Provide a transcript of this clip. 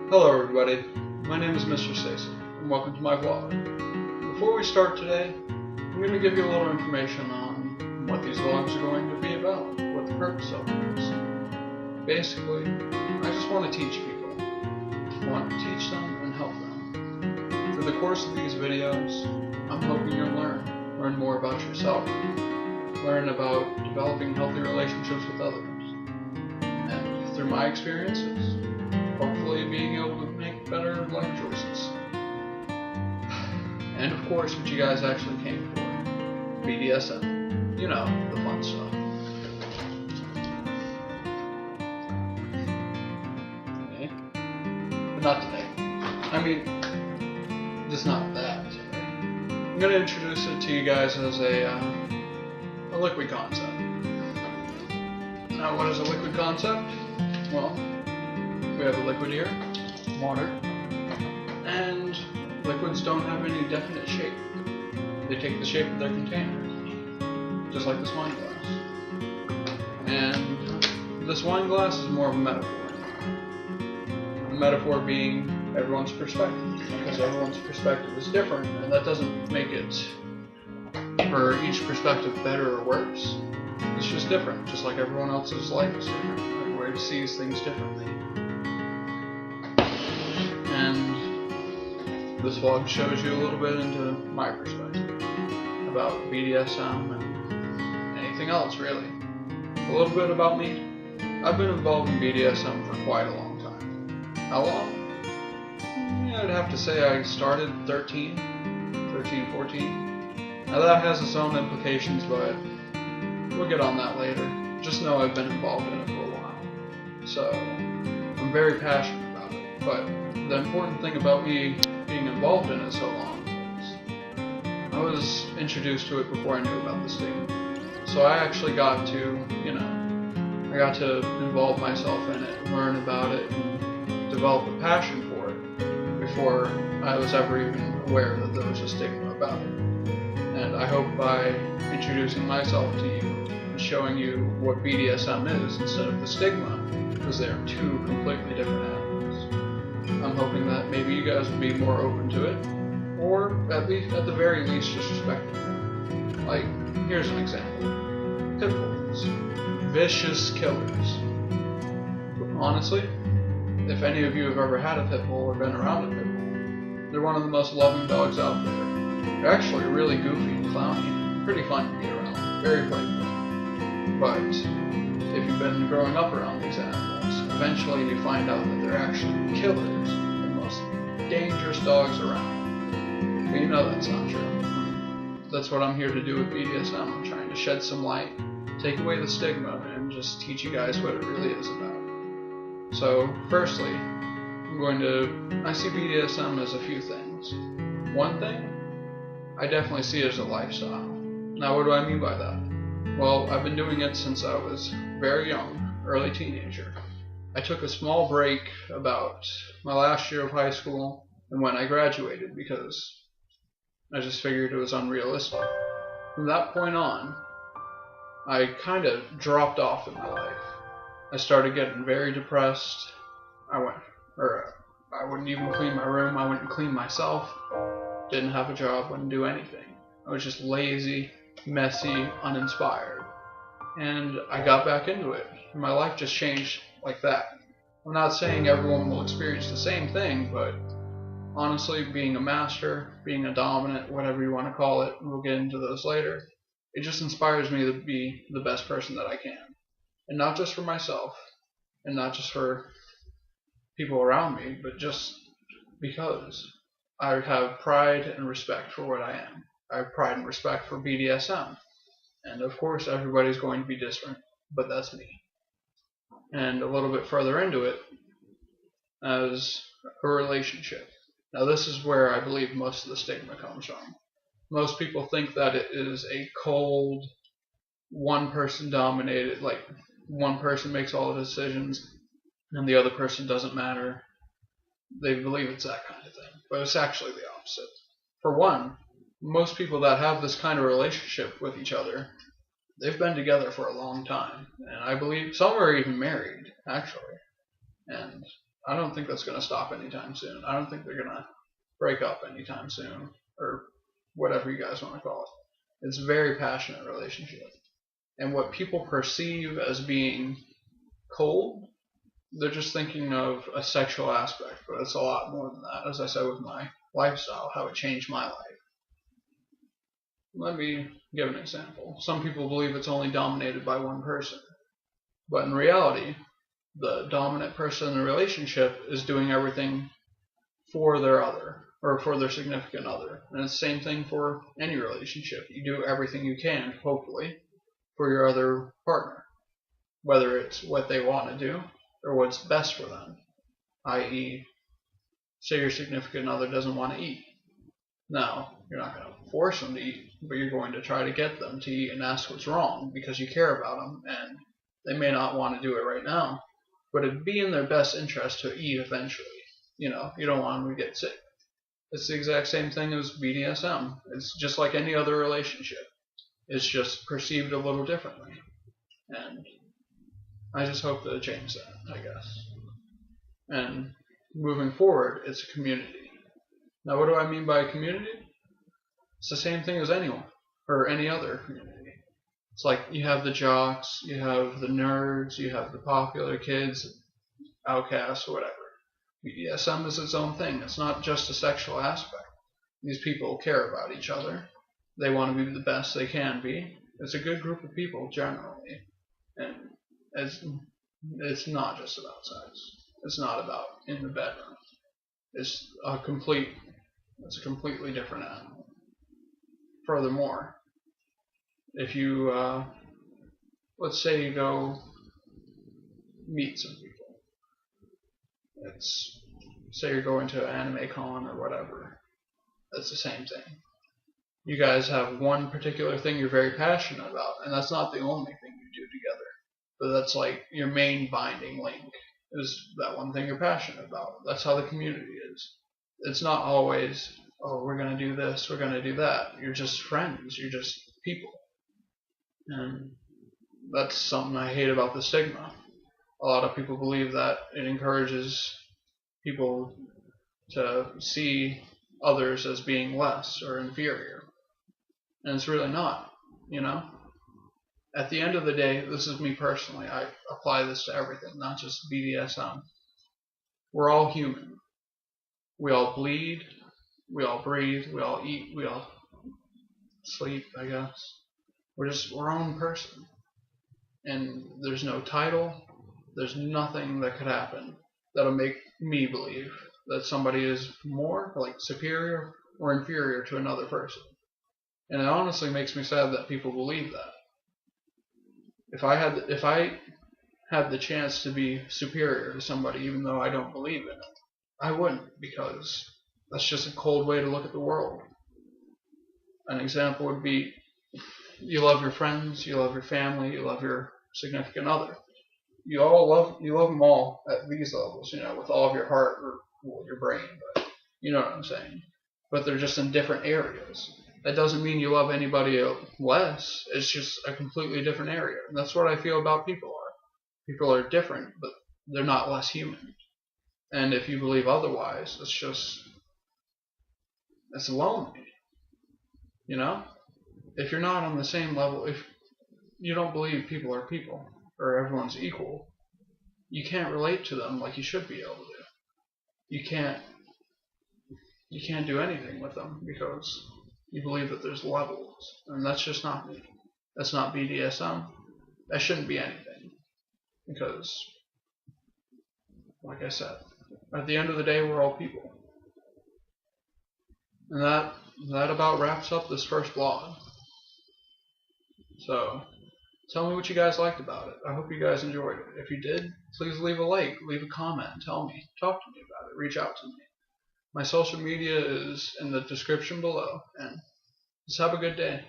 Hello everybody, my name is Mistr.Sasek, and welcome to my vlog. Before we start today, I'm going to give you a little information on what these vlogs are going to be about, what the purpose of them is. Basically, I just want to teach people. I want to teach them and help them. Through the course of these videos, I'm hoping you'll learn more about yourself, learn about developing healthy relationships with others, and through my experiences, hopefully being able to make better life choices. And of course, what you guys actually came for, BDSM. You know, the fun stuff. Okay. But not today. I mean, just not that today. I'm going to introduce it to you guys as a liquid concept. Now, what is a liquid concept? Well, we have a liquid here, water, and liquids don't have any definite shape. They take the shape of their container, just like this wine glass. And this wine glass is more of a metaphor. The metaphor being everyone's perspective, because everyone's perspective is different, and that doesn't make it, for each perspective, better or worse. It's just different, just like everyone else's life is different. Everybody sees things differently. And this vlog shows you a little bit into my perspective about BDSM and anything else, really. A little bit about me. I've been involved in BDSM for quite a long time. How long? Yeah, I'd have to say I started 13, 14. Now that has its own implications, but we'll get on that later. Just know I've been involved in it for a while. So, I'm very passionate about it, but the important thing about me being involved in it so long is I was introduced to it before I knew about the stigma. So I actually got to, I got to involve myself in it, learn about it, and develop a passion for it before I was ever even aware that there was a stigma about it. And I hope by introducing myself to you and showing you what BDSM is instead of the stigma, because they are two completely different animals, I'm hoping that maybe you guys will be more open to it, or at the very least, just respect it more. Like, here's an example: pit bulls, vicious killers. Honestly, if any of you have ever had a pit bull or been around a pit bull, they're one of the most loving dogs out there. They're actually really goofy and clowny, pretty fun to be around, very playful. But if you've been growing up around these animals, eventually you find out that they're actually killers, the most dangerous dogs around. But you know that's not true. That's what I'm here to do with BDSM. I'm trying to shed some light, take away the stigma, and just teach you guys what it really is about. So, firstly, I see BDSM as a few things. One thing, I definitely see it as a lifestyle. Now, what do I mean by that? Well, I've been doing it since I was very young, early teenager. I took a small break about my last year of high school and when I graduated because I just figured it was unrealistic. From that point on, I kind of dropped off in my life. I started getting very depressed. I wouldn't even clean my room. I wouldn't clean myself. Didn't have a job. Wouldn't do anything. I was just lazy, messy, uninspired. And I got back into it. And my life just changed like that. I'm not saying everyone will experience the same thing, but honestly, being a master, being a dominant, whatever you want to call it, and we'll get into those later, it just inspires me to be the best person that I can. And not just for myself, and not just for people around me, but just because I have pride and respect for what I am. I have pride and respect for BDSM. And of course, everybody's going to be different, but that's me. And a little bit further into it, as a relationship. Now, this is where I believe most of the stigma comes from. Most people think that it is a cold, one-person dominated, like one person makes all the decisions and the other person doesn't matter. They believe it's that kind of thing, but it's actually the opposite. For one, most people that have this kind of relationship with each other, they've been together for a long time, and I believe some are even married, actually. And I don't think that's going to stop anytime soon. I don't think they're going to break up anytime soon, or whatever you guys want to call it. It's a very passionate relationship. And what people perceive as being cold, they're just thinking of a sexual aspect, but it's a lot more than that. As I said with my lifestyle, how it changed my life. Let me give an example. Some people believe it's only dominated by one person, but in reality, the dominant person in the relationship is doing everything for their other, or for their significant other. And it's the same thing for any relationship. You do everything you can, hopefully, for your other partner, whether it's what they want to do or what's best for them, i.e., say your significant other doesn't want to eat. Now, you're not going to force them to eat, but you're going to try to get them to eat and ask what's wrong because you care about them, and they may not want to do it right now, but it'd be in their best interest to eat eventually. You don't want them to get sick. It's the exact same thing as BDSM. It's just like any other relationship. It's just perceived a little differently. And I just hope to change that, I guess. And moving forward, it's a community. Now, what do I mean by a community? It's the same thing as anyone, or any other community. It's like you have the jocks, you have the nerds, you have the popular kids, outcasts, whatever. BDSM is its own thing. It's not just a sexual aspect. These people care about each other. They want to be the best they can be. It's a good group of people, generally. And it's not just about sex. It's not about in the bedroom. It's a completely different animal. Furthermore, if you, let's say you go meet some people. Say you're going to an anime con or whatever. That's the same thing. You guys have one particular thing you're very passionate about, and that's not the only thing you do together. But that's like your main binding link, is that one thing you're passionate about. That's how the community is. It's not always, oh, we're going to do this, we're going to do that. You're just friends. You're just people. And that's something I hate about the stigma. A lot of people believe that it encourages people to see others as being less or inferior. And it's really not, At the end of the day, this is me personally. I apply this to everything, not just BDSM. We're all human. We all bleed. We all breathe. We all eat. We all sleep, I guess. We're our own person. And there's no title. There's nothing that could happen that'll make me believe that somebody is more, like, superior or inferior to another person. And it honestly makes me sad that people believe that. If I had the chance to be superior to somebody, even though I don't believe in it, I wouldn't, because that's just a cold way to look at the world. An example would be, you love your friends, you love your family, you love your significant other. You love them all at these levels, with all of your heart or your brain, but you know what I'm saying. But they're just in different areas. That doesn't mean you love anybody less. It's just a completely different area. And that's what I feel about people are. People are different, but they're not less human. And if you believe otherwise, it's lonely. If you're not on the same level, if you don't believe people are people, or everyone's equal, you can't relate to them like you should be able to. You can't do anything with them because you believe that there's levels, and that's just not me. That's not BDSM. That shouldn't be anything, because, like I said, at the end of the day, we're all people. And that about wraps up this first vlog. So, tell me what you guys liked about it. I hope you guys enjoyed it. If you did, please leave a like, leave a comment, tell me, talk to me about it, reach out to me. My social media is in the description below, and just have a good day.